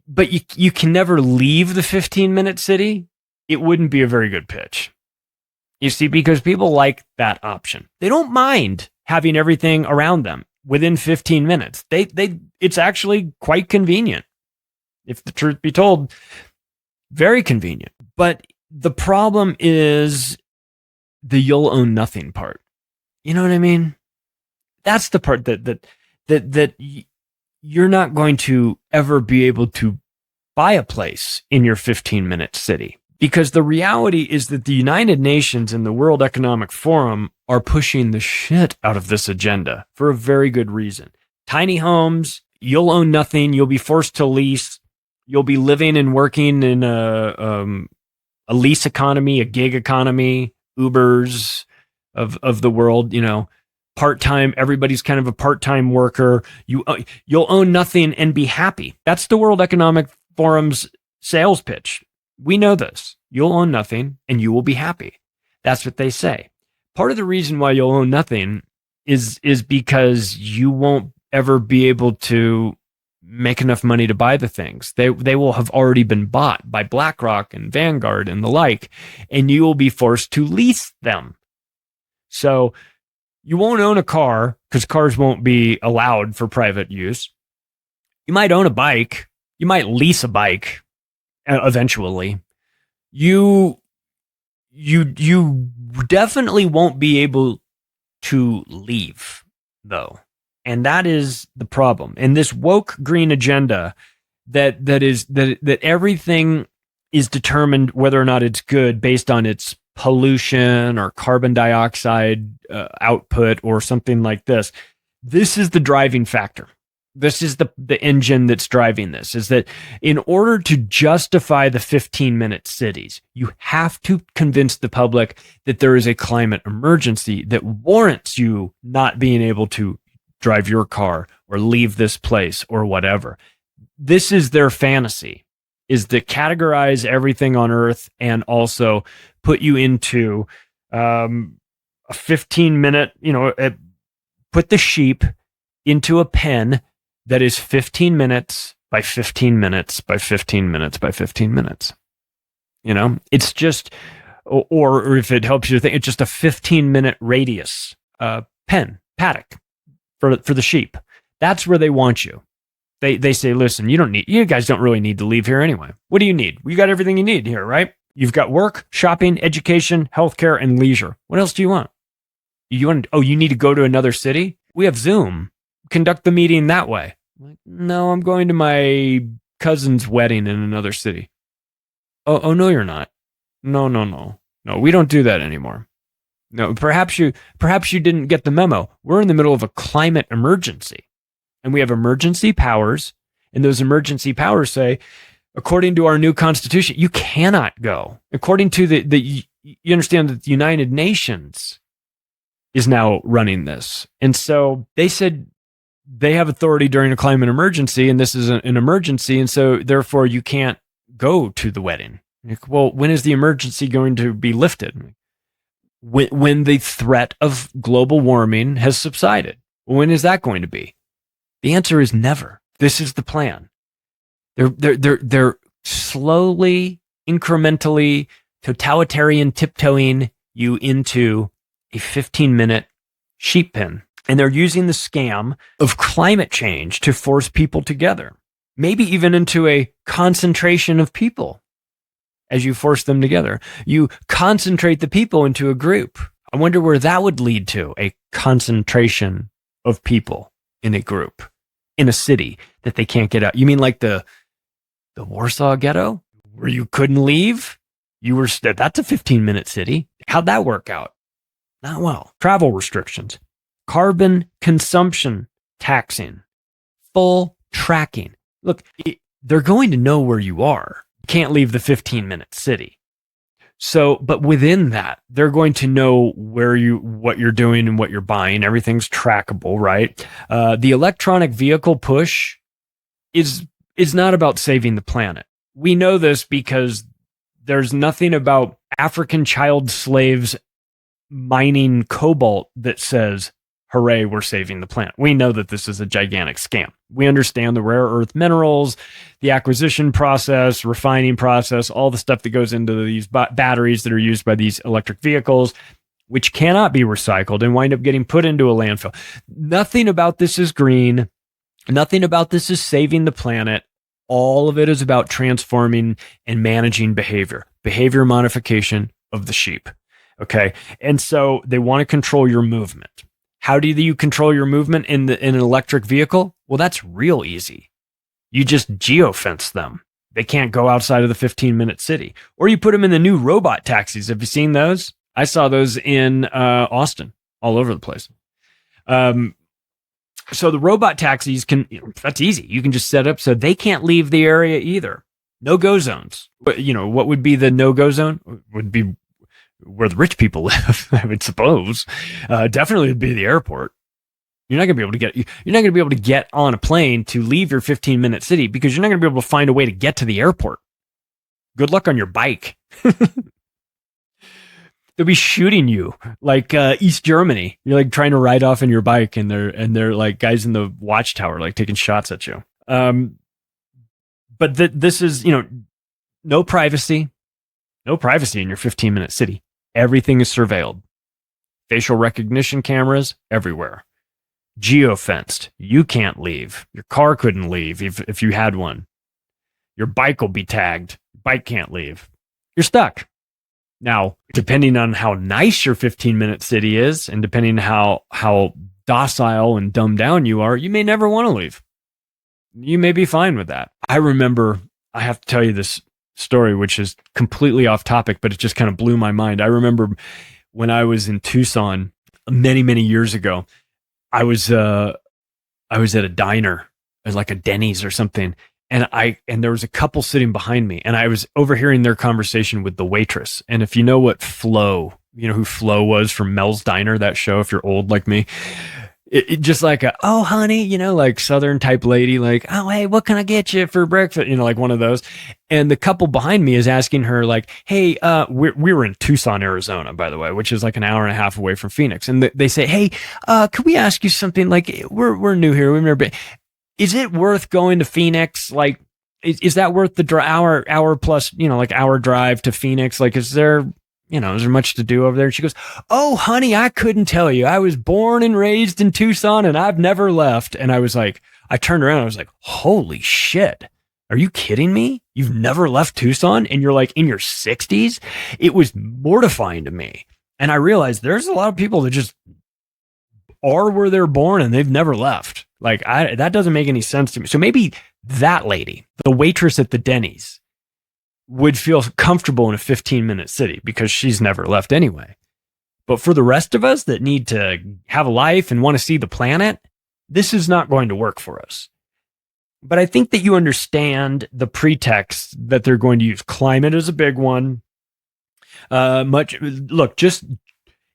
but you can never leave the 15-minute city, it wouldn't be a very good pitch. You see, because people like that option. They don't mind having everything around them. within 15 minutes. It's actually quite convenient. If the truth be told, very convenient. But the problem is the you'll own nothing part. You know what I mean? That's the part that you're not going to ever be able to buy a place in your 15-minute city. Because the reality is that the United Nations and the World Economic Forum are pushing the shit out of this agenda for a very good reason. Tiny homes, you'll own nothing, you'll be forced to lease, you'll be living and working in a lease economy, a gig economy, Ubers of the world, part-time, everybody's kind of a part-time worker. You'll own nothing and be happy. That's the World Economic Forum's sales pitch. We know this. You'll own nothing and you will be happy. That's what they say. Part of the reason why you'll own nothing is because you won't ever be able to make enough money to buy the things. They will have already been bought by BlackRock and Vanguard and the like, and you will be forced to lease them. So you won't own a car because cars won't be allowed for private use. You might own a bike. You might lease a bike eventually. You definitely won't be able to leave, though. And that is the problem. And this woke green agenda that everything is determined whether or not it's good based on its pollution or carbon dioxide output or something like this. This is the driving factor. This is the engine that's driving this, is that in order to justify the 15-minute cities, you have to convince the public that there is a climate emergency that warrants you not being able to drive your car or leave this place or whatever. This is their fantasy, is to categorize everything on Earth and also put you into a 15-minute, put the sheep into a pen that is 15 minutes by 15 minutes by 15 minutes by 15 minutes. It's just, or if it helps you to think, it's just a 15-minute radius paddock for the sheep. That's where they want you. They say, listen, you guys don't really need to leave here anyway. What do you need? You got everything you need here, right? You've got work, shopping, education, healthcare, and leisure. What else do you want? You need to go to another city? We have Zoom. Conduct the meeting that way. No, I'm going to my cousin's wedding in another city. Oh, no, you're not. No, we don't do that anymore. No, perhaps you didn't get the memo. We're in the middle of a climate emergency, and we have emergency powers, and those emergency powers say, according to our new constitution, you cannot go. According to you understand that the United Nations is now running this. And so they said they have authority during a climate emergency, and this is an emergency, and so therefore you can't go to the wedding. Well, when is the emergency going to be lifted? When the threat of global warming has subsided. When is that going to be? The answer is never. This is the plan. They're slowly, incrementally, totalitarian tiptoeing you into a 15-minute sheep pen. And they're using the scam of climate change to force people together, maybe even into a concentration of people. As you force them together, you concentrate the people into a group. I wonder where that would lead to, a concentration of people in a group, in a city that they can't get out. You mean like the Warsaw Ghetto, where you couldn't leave? That's a 15-minute city. How'd that work out? Not well. Travel restrictions. Carbon consumption taxing, full tracking. Look, they're going to know where you are. You can't leave the 15-minute city. So, but within that, they're going to know what you're doing and what you're buying. Everything's trackable, right? The electronic vehicle push is not about saving the planet. We know this because there's nothing about African child slaves mining cobalt that says, hooray, we're saving the planet. We know that this is a gigantic scam. We understand the rare earth minerals, the acquisition process, refining process, all the stuff that goes into these batteries that are used by these electric vehicles. which cannot be recycled and wind up getting put into a landfill. Nothing about this is green. Nothing about this is saving the planet. All of it is about transforming and managing behavior modification of the sheep. Okay. And so they want to control your movement. How do you control your movement in an electric vehicle? Well, that's real easy. You just geofence them. They can't go outside of the 15-minute city. Or you put them in the new robot taxis. Have you seen those? I saw those in Austin, all over the place. So the robot taxis that's easy. You can just set up so they can't leave the area either. No-go zones. What would be the no-go zone? Would be where the rich people live, I would suppose. Definitely would be the airport. You're not going to be able to get on a plane to leave your 15-minute city because you're not going to be able to find a way to get to the airport. Good luck on your bike. They'll be shooting you like East Germany. You're like trying to ride off on your bike, and they're like guys in the watchtower like taking shots at you. But this is no privacy in your 15-minute city. Everything is surveilled. Facial recognition cameras everywhere. Geofenced. You can't leave. Your car couldn't leave if you had one. Your bike will be tagged. Bike can't leave. You're stuck. Now, depending on how nice your 15-minute city is, and depending on how docile and dumbed down you are, you may never want to leave. You may be fine with that. I remember, I have to tell you this story, which is completely off topic, but it just kind of blew my mind. I remember when I was in Tucson many, many years ago, I was at a diner, like a Denny's or something. And there was a couple sitting behind me, and I was overhearing their conversation with the waitress. And if you know what Flo, who Flo was from Mel's Diner, that show, if you're old like me, it just like oh honey, like Southern type lady, like, oh hey, what can I get you for breakfast? Like one of those. And the couple behind me is asking her like, hey, we were in Tucson, Arizona, by the way, which is like an hour and a half away from Phoenix. And they say, hey, could we ask you something? Like we're new here, we've never been. Is it worth going to Phoenix? Like, is that worth the hour plus, like hour drive to Phoenix? Like, is there much to do over there? And she goes, oh, honey, I couldn't tell you. I was born and raised in Tucson and I've never left. And I was like, I turned around. I was like, holy shit. Are you kidding me? You've never left Tucson and you're like in your 60s? It was mortifying to me. And I realized there's a lot of people that just are where they're born and they've never left. Like, that doesn't make any sense to me. So maybe that lady, the waitress at the Denny's, would feel comfortable in a 15-minute city because she's never left anyway. But for the rest of us that need to have a life and want to see the planet, this is not going to work for us. But I think that you understand the pretext that they're going to use. Climate is a big one. Just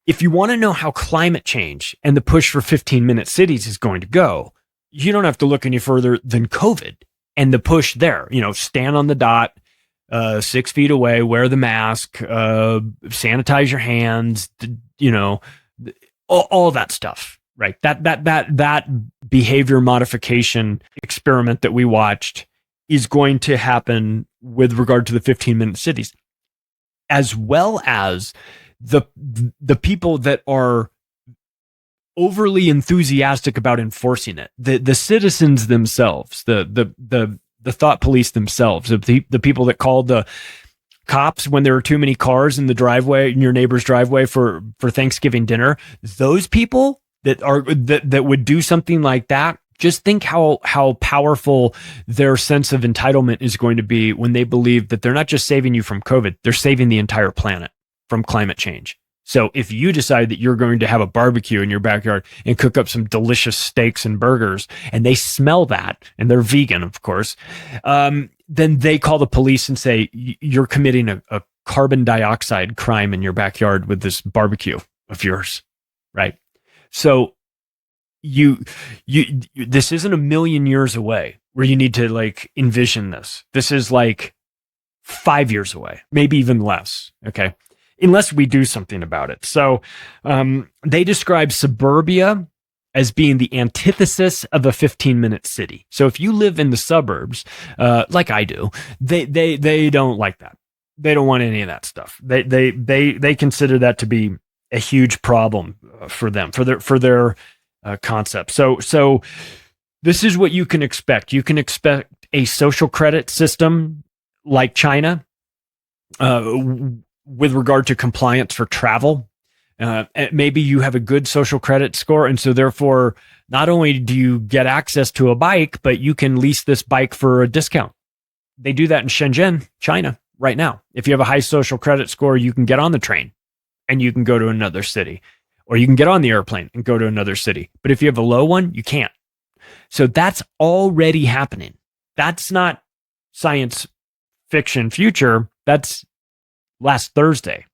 if you want to know how climate change and the push for 15-minute cities is going to go, you don't have to look any further than COVID and the push there. Stand on the dot, 6 feet away, wear the mask, sanitize your hands, all that stuff, right? That behavior modification experiment that we watched is going to happen with regard to the 15-minute cities, as well as the people that are overly enthusiastic about enforcing it, the citizens themselves, the thought police themselves, the people that called the cops when there were too many cars in your neighbor's driveway for Thanksgiving dinner. Those people that would do something like that, just think how powerful their sense of entitlement is going to be when they believe that they're not just saving you from COVID, they're saving the entire planet from climate change. So if you decide that you're going to have a barbecue in your backyard and cook up some delicious steaks and burgers, and they smell that, and they're vegan, of course, then they call the police and say, you're committing a carbon dioxide crime in your backyard with this barbecue of yours, right? So this isn't a million years away where you need to like envision this. This is like 5 years away, maybe even less, okay? Unless we do something about it. So they describe suburbia as being the antithesis of a 15-minute city. So if you live in the suburbs, like I do, they don't like that. They don't want any of that stuff. They consider that to be a huge problem for them, for their concept. So this is what you can expect. You can expect a social credit system like China with regard to compliance for travel. Maybe you have a good social credit score, and so therefore, not only do you get access to a bike, but you can lease this bike for a discount. They do that in Shenzhen, China, right now. If you have a high social credit score, you can get on the train and you can go to another city, or you can get on the airplane and go to another city. But if you have a low one, you can't. So that's already happening. That's not science fiction future. That's last Thursday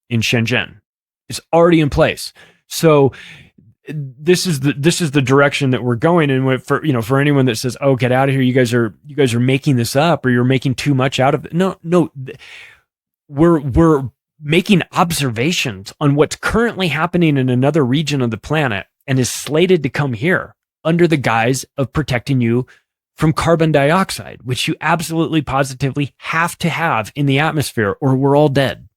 in Shenzhen. It's already in place. So this is the direction that we're going in. For anyone that says, "Oh, get out of here! You guys are making this up, or you're making too much out of it." No, we're making observations on what's currently happening in another region of the planet and is slated to come here under the guise of protecting you from carbon dioxide, which you absolutely positively have to have in the atmosphere, or we're all dead.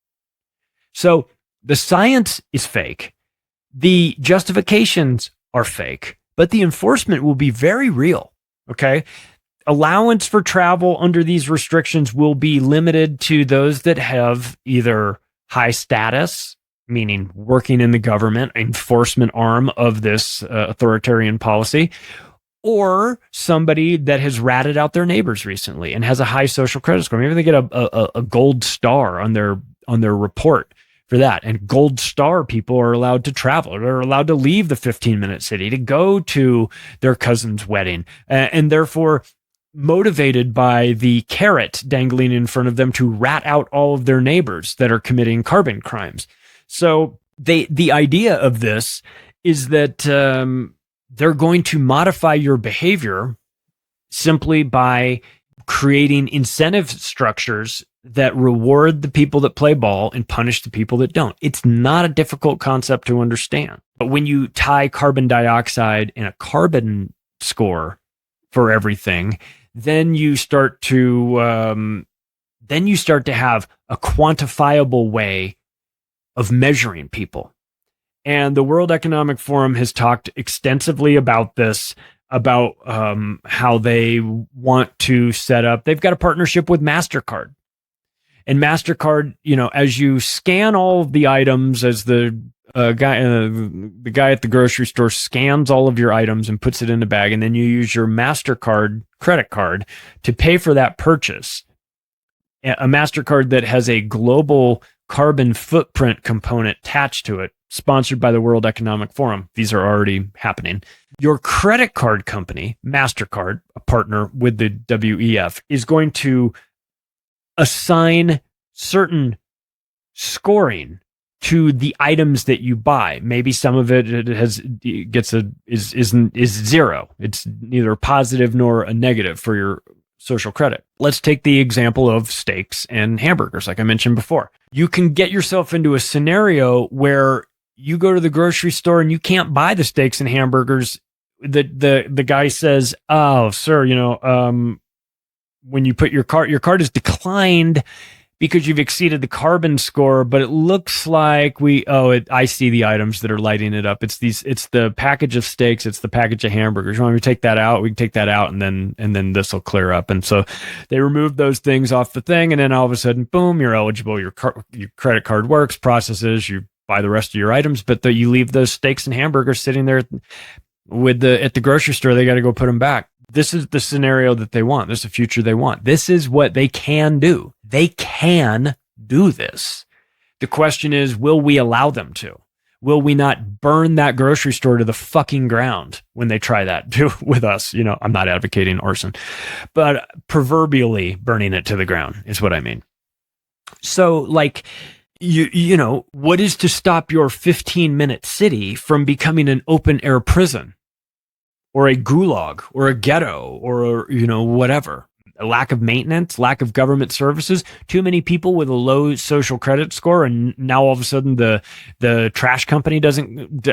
So the science is fake. The justifications are fake, but the enforcement will be very real. Okay. Allowance for travel under these restrictions will be limited to those that have either high status, meaning working in the government enforcement arm of this authoritarian policy, or somebody that has ratted out their neighbors recently and has a high social credit score. Maybe they get a gold star on their report for that. And gold star people are allowed to travel. They're allowed to leave the 15-minute city to go to their cousin's wedding, and therefore motivated by the carrot dangling in front of them to rat out all of their neighbors that are committing carbon crimes. So the idea of this is that they're going to modify your behavior simply by creating incentive structures that reward the people that play ball and punish the people that don't. It's not a difficult concept to understand. But when you tie carbon dioxide and a carbon score for everything, then you start to have a quantifiable way of measuring people. And the World Economic Forum has talked extensively about this, about how they want to set up. They've got a partnership with MasterCard. And MasterCard, as you scan all of the items, as the guy at the grocery store scans all of your items and puts it in a bag, and then you use your MasterCard credit card to pay for that purchase. A MasterCard that has a global carbon footprint component attached to it, sponsored by the World Economic Forum. These are already happening. Your credit card company, MasterCard, a partner with the WEF, is going to assign certain scoring to the items that you buy. Maybe some of it is zero. It's neither positive nor a negative for your social credit. Let's take the example of steaks and hamburgers, like I mentioned before. You can get yourself into a scenario where you go to the grocery store and you can't buy the steaks and hamburgers. The guy says, "Oh, sir, when you put your card is declined because you've exceeded the carbon score, but it looks like I see the items that are lighting it up. It's the package of steaks, it's the package of hamburgers. You want me to take that out? We can take that out, and then this will clear up." And so they remove those things off the thing, and then all of a sudden, boom, you're eligible. Your credit card works, processes, you buy the rest of your items, but you leave those steaks and hamburgers sitting there at the grocery store. They got to go put them back. This is the scenario that they want. This is the future they want. This is what they can do. They can do this. The question is, will we allow them to? Will we not burn that grocery store to the fucking ground when they try that with us? I'm not advocating arson, but proverbially burning it to the ground is what I mean. So what is to stop your 15-minute city from becoming an open air prison or a gulag or a ghetto or, whatever? A lack of maintenance, lack of government services, too many people with a low social credit score, and now all of a sudden the trash company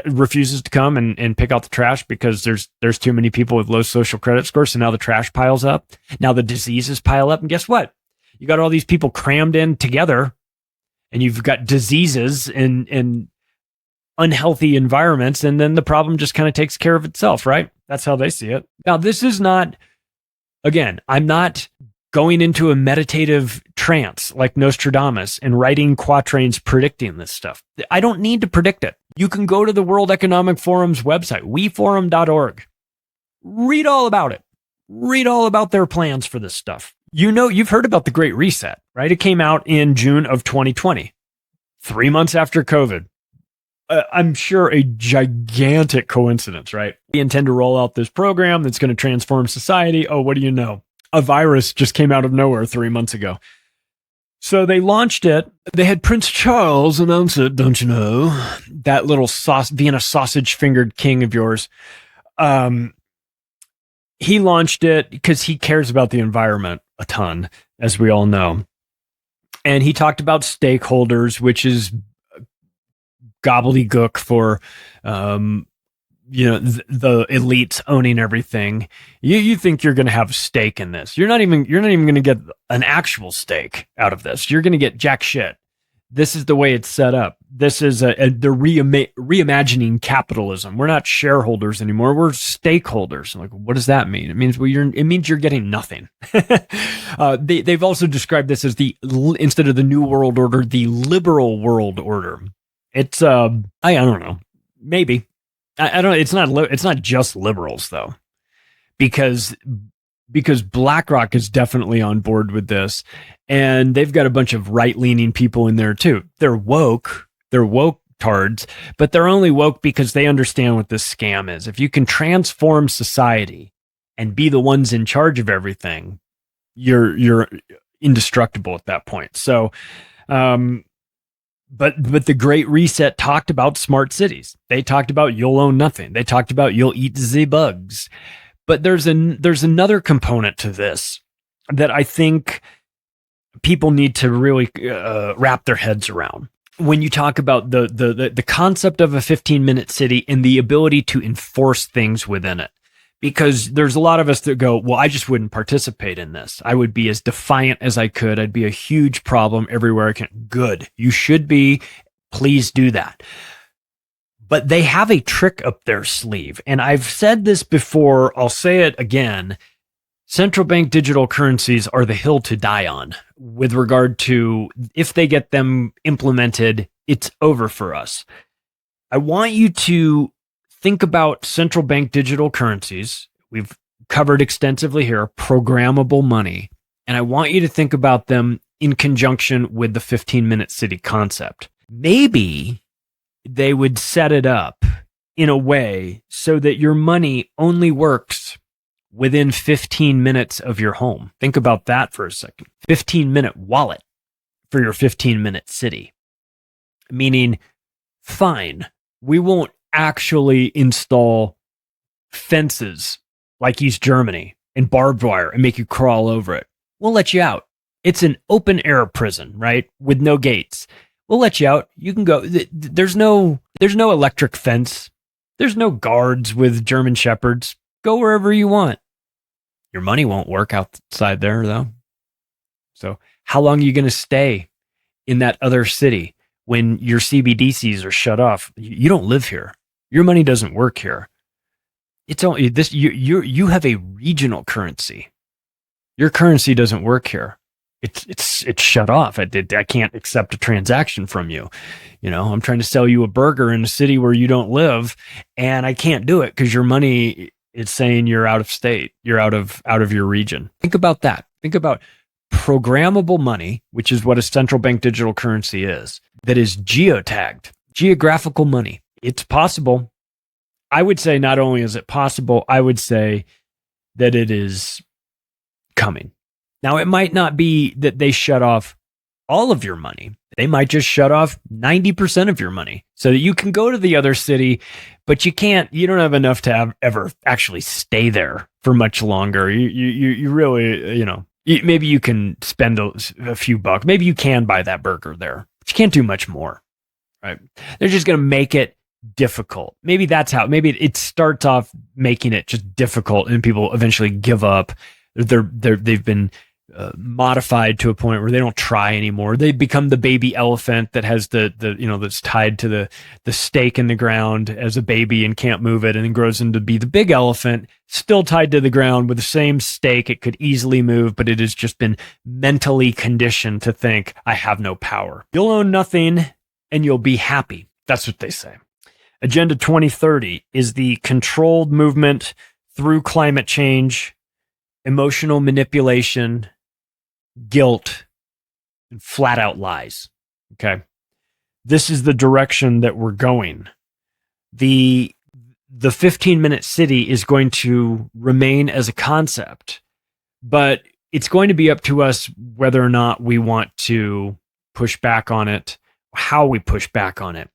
refuses to come and pick out the trash because there's too many people with low social credit scores. So now the trash piles up. Now the diseases pile up, and guess what? You got all these people crammed in together, and you've got diseases, and unhealthy environments, and then the problem just kind of takes care of itself, right? That's how they see it. Now, this is not, again, I'm not going into a meditative trance like Nostradamus and writing quatrains predicting this stuff. I don't need to predict it. You can go to the World Economic Forum's website, weforum.org. Read all about it. Read all about their plans for this stuff. You know, you've heard about the Great Reset, right? It came out in June of 2020, 3 months after COVID. I'm sure a gigantic coincidence, right? We intend to roll out this program that's going to transform society. Oh, what do you know? A virus just came out of nowhere 3 months ago. So they launched it. They had Prince Charles announce it, don't you know? That little Vienna sausage-fingered king of yours. He launched it because he cares about the environment a ton, as we all know. And he talked about stakeholders, which is gobbledygook for the elites owning everything. You think you're going to have a stake in this. You're not even going to get an actual stake out of this. You're going to get jack shit. This is the way it's set up. This is the reimagining capitalism. We're not shareholders anymore. We're stakeholders. Like, what does that mean? It means you're getting nothing. They've also described this as instead of the New World Order, the liberal world order. It's I don't know. Maybe. I don't. It's not just liberals though, because BlackRock is definitely on board with this, and they've got a bunch of right-leaning people in there too. They're woke tards, but they're only woke because they understand what this scam is. If you can transform society and be the ones in charge of everything, you're indestructible at that point. So, But the Great Reset talked about smart cities. They talked about you'll own nothing. They talked about you'll eat the bugs. But there's another component to this that I think people need to really wrap their heads around. When you talk about the concept of a 15-minute city and the ability to enforce things within it. Because there's a lot of us that go, well, I just wouldn't participate in this. I would be as defiant as I could. I'd be a huge problem everywhere I can. Good. You should be. Please do that. But they have a trick up their sleeve. And I've said this before. I'll say it again. Central bank digital currencies are the hill to die on with regard to if they get them implemented, it's over for us. I want you to think about central bank digital currencies. We've covered extensively here, programmable money. And I want you to think about them in conjunction with the 15-minute city concept. Maybe they would set it up in a way so that your money only works within 15 minutes of your home. Think about that for a second. 15-minute wallet for your 15-minute city. Meaning, fine, we won't actually install fences like East Germany and barbed wire and make you crawl over it. We'll let you out. It's an open air prison, right? With no gates. We'll let you out. You can go. There's no electric fence. There's no guards with German shepherds. Go wherever you want. Your money won't work outside there though. So how long are you going to stay in that other city when your CBDCs are shut off? You don't live here. Your money doesn't work here. It's only this. You have a regional currency. Your currency doesn't work here. It's shut off. I can't accept a transaction from you. You know, I'm trying to sell you a burger in a city where you don't live, and I can't do it because your money is saying you're out of state. You're out of your region. Think about that. Think about programmable money, which is what a central bank digital currency is. That is geotagged, geographical money. It's possible. I would say not only is it possible, I would say that it is coming. Now, it might not be that they shut off all of your money. They might just shut off 90% of your money so that you can go to the other city, but you don't have enough to ever actually stay there for much longer. You really, maybe you can spend a few bucks. Maybe you can buy that burger there, but you can't do much more, right? They're just going to make it difficult. Maybe that's how, maybe it starts off making it just difficult and people eventually give up. They've been modified to a point where they don't try anymore. They become the baby elephant that has that's tied to the stake in the ground as a baby and can't move it, and then grows into be the big elephant, still tied to the ground with the same stake. It could easily move, but it has just been mentally conditioned to think, I have no power. You'll own nothing and you'll be happy. That's what they say. Agenda 2030 is the controlled movement through climate change, emotional manipulation, guilt, and flat out lies. Okay. This is the direction that we're going. The 15-minute city is going to remain as a concept, but it's going to be up to us whether or not we want to push back on it, how we push back on it.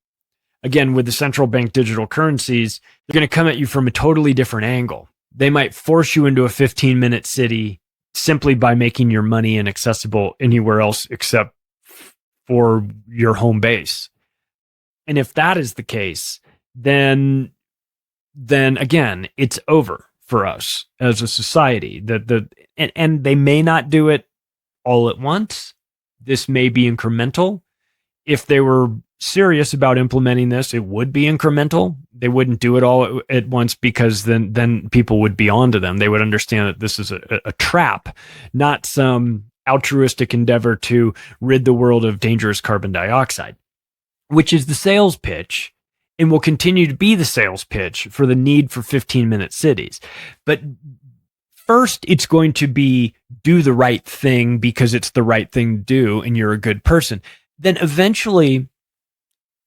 Again, with the central bank digital currencies, they're going to come at you from a totally different angle. They might force you into a 15-minute city simply by making your money inaccessible anywhere else except for your home base. And if that is the case, then again, it's over for us as a society. And they may not do it all at once. This may be incremental. If they were serious about implementing this, it would be incremental. They wouldn't do it all at once, because then people would be onto them. They would understand that this is a trap, not some altruistic endeavor to rid the world of dangerous carbon dioxide, which is the sales pitch and will continue to be the sales pitch for the need for 15-minute cities. But first, it's going to be do the right thing because it's the right thing to do and you're a good person. Then eventually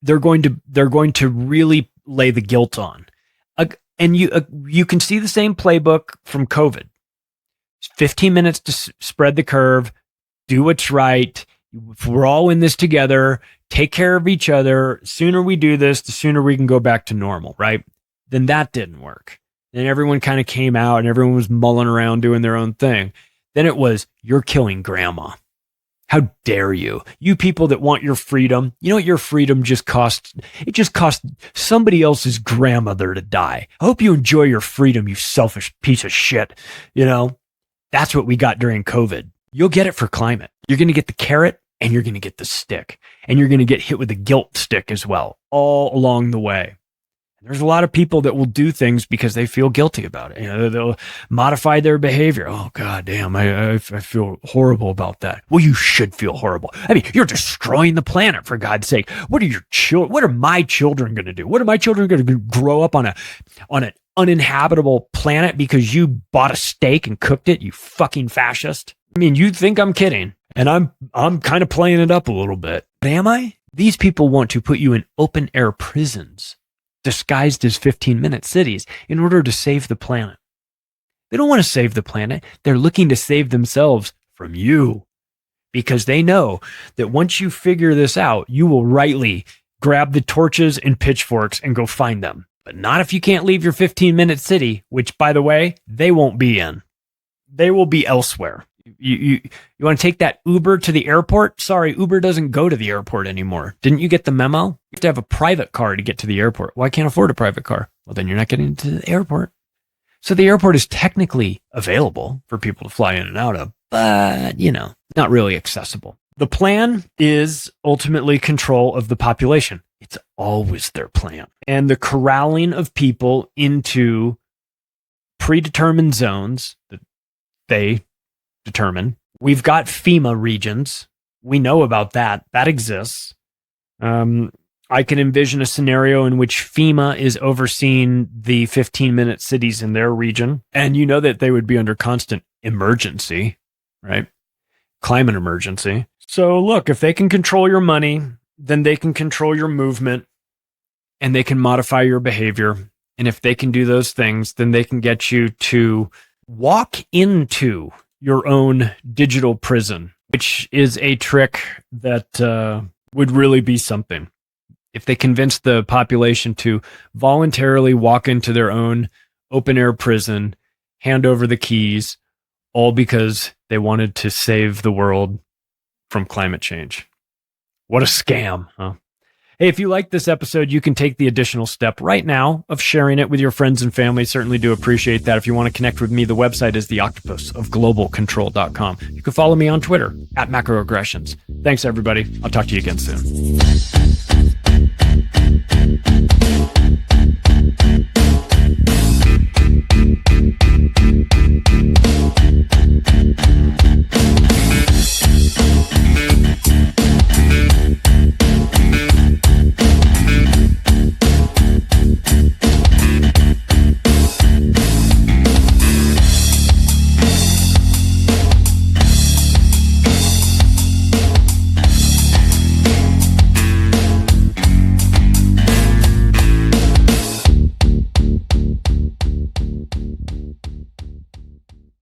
they're going to really lay the guilt on. And you can see the same playbook from COVID. 15 minutes to spread the curve, do what's right. We're all in this together. Take care of each other. Sooner we do this, the sooner we can go back to normal, right? Then that didn't work. Then everyone kind of came out and everyone was mulling around doing their own thing. Then it was, you're killing grandma. How dare you? You people that want your freedom, you know what your freedom just cost? It just cost somebody else's grandmother to die. I hope you enjoy your freedom, you selfish piece of shit. You know, that's what we got during COVID. You'll get it for climate. You're going to get the carrot and you're going to get the stick. And you're going to get hit with the guilt stick as well, all along the way. There's a lot of people that will do things because they feel guilty about it. You know, they'll modify their behavior. Oh, God damn, I feel horrible about that. Well, you should feel horrible. I mean, you're destroying the planet, for God's sake. What are my children going to do? What are my children going to grow up on an uninhabitable planet because you bought a steak and cooked it, you fucking fascist? I mean, you think I'm kidding, and I'm kind of playing it up a little bit. But am I? These people want to put you in open air prisons disguised as 15-minute cities in order to save the planet. They don't want to save the planet. They're looking to save themselves from you, because they know that once you figure this out, you will rightly grab the torches and pitchforks and go find them. But not if you can't leave your 15-minute city, which, by the way, they won't be in. They will be elsewhere. You want to take that Uber to the airport? Sorry, Uber doesn't go to the airport anymore. Didn't you get the memo? You have to have a private car to get to the airport. Well, I can't afford a private car. Well, then you're not getting to the airport. So the airport is technically available for people to fly in and out of, but, not really accessible. The plan is ultimately control of the population. It's always their plan. And the corralling of people into predetermined zones that they determine. We've got FEMA regions. We know about that. That exists. I can envision a scenario in which FEMA is overseeing the 15-minute cities in their region. And you know that they would be under constant emergency, right? Climate emergency. So look, if they can control your money, then they can control your movement and they can modify your behavior. And if they can do those things, then they can get you to walk into your own digital prison, which is a trick that would really be something. If they convince the population to voluntarily walk into their own open air prison, hand over the keys, all because they wanted to save the world from climate change. What a scam, huh? Hey, if you like this episode, you can take the additional step right now of sharing it with your friends and family. Certainly do appreciate that. If you want to connect with me, the website is theoctopusofglobalcontrol.com. You can follow me on Twitter @macroaggressions. Thanks, everybody. I'll talk to you again soon.